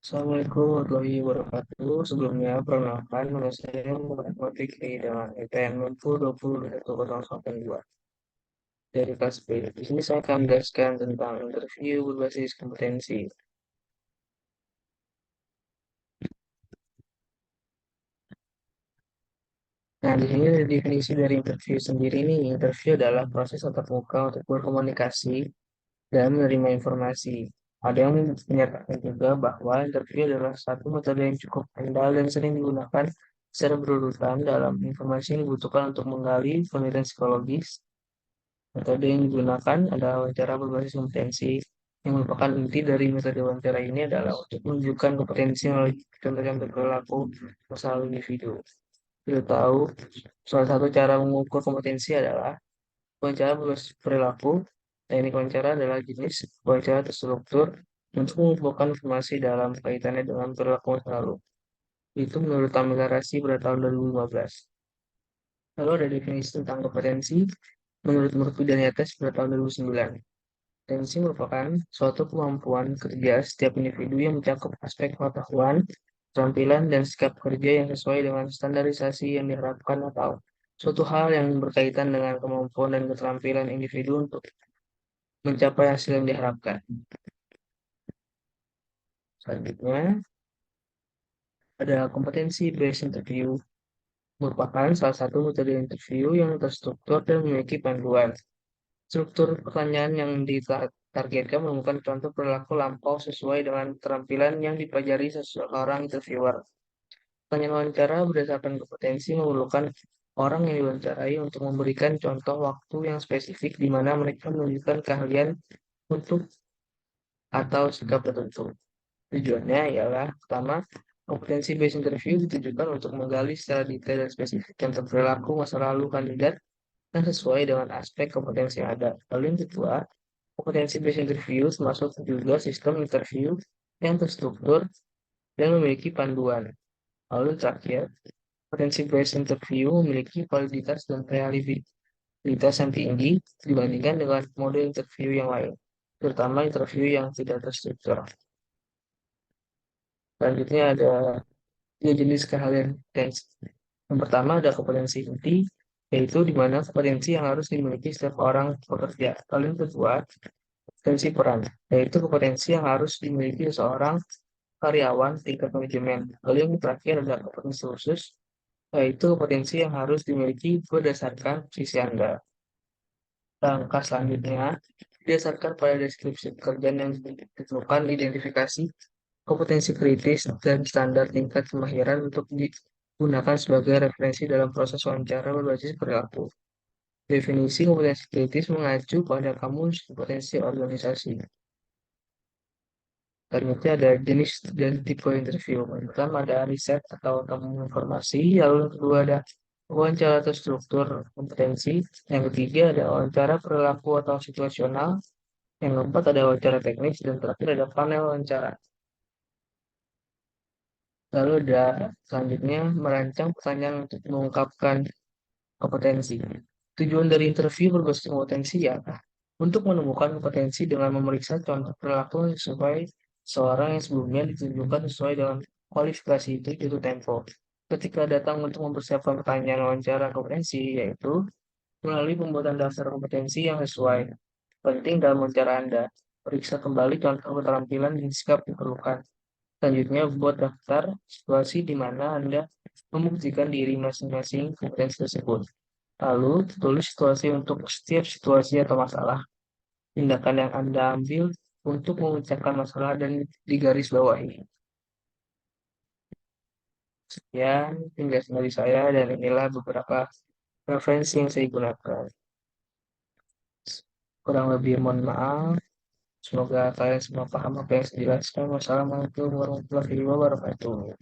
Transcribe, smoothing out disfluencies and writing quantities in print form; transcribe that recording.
Assalamualaikum warahmatullahi wabarakatuh. Sebelumnya, perkenalkan nama saya Muhammad Taufik dengan IPN 2020-18082 dari kelas B. Di sini saya akan menjelaskan tentang interview berbasis kompetensi. Nah, di sini ada definisi dari interview sendiri nih. Interview adalah proses tatap muka untuk berkomunikasi dan menerima informasi. Ada yang menyatakan juga bahwa interview adalah satu metode yang cukup andal dan sering digunakan secara berurutan dalam informasi yang dibutuhkan untuk menggali penelitian psikologis. Metode yang digunakan adalah wawancara berbasis kompetensi, yang merupakan inti dari metode wawancara ini adalah untuk menunjukkan kompetensi melalui contoh-contoh perilaku masalah individu. Kita tahu, salah satu cara mengukur kompetensi adalah wawancara berbasis perilaku. Teknik wawancara adalah jenis wawancara terstruktur untuk mengumpulkan informasi dalam kaitannya dengan perilaku masa lalu. Itu menurut Tamila Rasi pada tahun 2015. Lalu ada definisi tentang kompetensi menurut Murphy-Daniates pada tahun 2009. Kompetensi merupakan suatu kemampuan kerja setiap individu yang mencakup aspek pengetahuan, keterampilan, dan sikap kerja yang sesuai dengan standarisasi yang diharapkan atau suatu hal yang berkaitan dengan kemampuan dan keterampilan individu untuk mencapai hasil yang diharapkan. Selanjutnya, ada kompetensi based interview, merupakan salah satu metode interview yang terstruktur dan memiliki panduan. Struktur pertanyaan yang ditargetkan menemukan contoh perilaku lampau sesuai dengan keterampilan yang dipelajari seseorang interviewer. Pertanyaan wawancara berdasarkan kompetensi memerlukan orang yang diwawancarai untuk memberikan contoh waktu yang spesifik di mana mereka menunjukkan keahlian untuk atau sikap tertentu. Tujuannya ialah pertama, kompetensi based interview ditujukan untuk menggali secara detail dan spesifik tentang perilaku masa lalu kandidat yang sesuai dengan aspek kompetensi yang ada. Lalu yang kedua, kompetensi based interview termasuk juga sistem interview yang terstruktur dan memiliki panduan. Lalu terakhir, kompetensi based interview memiliki validitas dan reliabilitas yang tinggi dibandingkan dengan mode interview yang lain, terutama interview yang tidak terstruktur. Selanjutnya ada tiga jenis keahlian kompetensi. Yang pertama ada kompetensi inti, yaitu di mana kompetensi yang harus dimiliki setiap orang pekerja. Lalu yang kedua, kompetensi peran, yaitu kompetensi yang harus dimiliki seseorang karyawan tingkat manajemen. Lalu yang terakhir adalah kompetensi khusus, yaitu kompetensi yang harus dimiliki berdasarkan posisi Anda. Langkah selanjutnya, berdasarkan pada deskripsi pekerjaan yang ditentukan identifikasi kompetensi kritis dan standar tingkat kemahiran untuk digunakan sebagai referensi dalam proses wawancara berbasis perilaku. Definisi kompetensi kritis mengacu pada kamus kompetensi organisasi. Selanjutnya ada jenis dan tipe interview. Yang pertama ada riset atau tamu informasi. Lalu yang kedua ada wawancara terstruktur kompetensi. Yang ketiga ada wawancara perilaku atau situasional. Yang keempat ada wawancara teknis. Dan terakhir ada panel wawancara. Lalu ada selanjutnya merancang pertanyaan untuk mengungkapkan kompetensi. Tujuan dari interview berbasis kompetensi ya untuk menemukan kompetensi dengan memeriksa contoh perilaku yang sesuai seorang yang sebelumnya ditunjukkan sesuai dengan kualifikasi itu jatuh tempo. Ketika datang untuk mempersiapkan pertanyaan wawancara kompetensi, yaitu melalui pembuatan dasar kompetensi yang sesuai. Penting dalam wawancara Anda, periksa kembali contoh keterampilan dan sikap yang diperlukan. Selanjutnya, buat daftar situasi di mana Anda membuktikan diri masing-masing kompetensi tersebut. Lalu, tulis situasi untuk setiap situasi atau masalah. Tindakan yang Anda ambil untuk memecahkan masalah dan digarisbawahi. Sekian penjelasan dari saya dan inilah beberapa referensi yang saya gunakan. Kurang lebih mohon maaf. Semoga kalian semua paham apa yang saya jelaskan. Wassalamualaikum warahmatullahi wabarakatuh.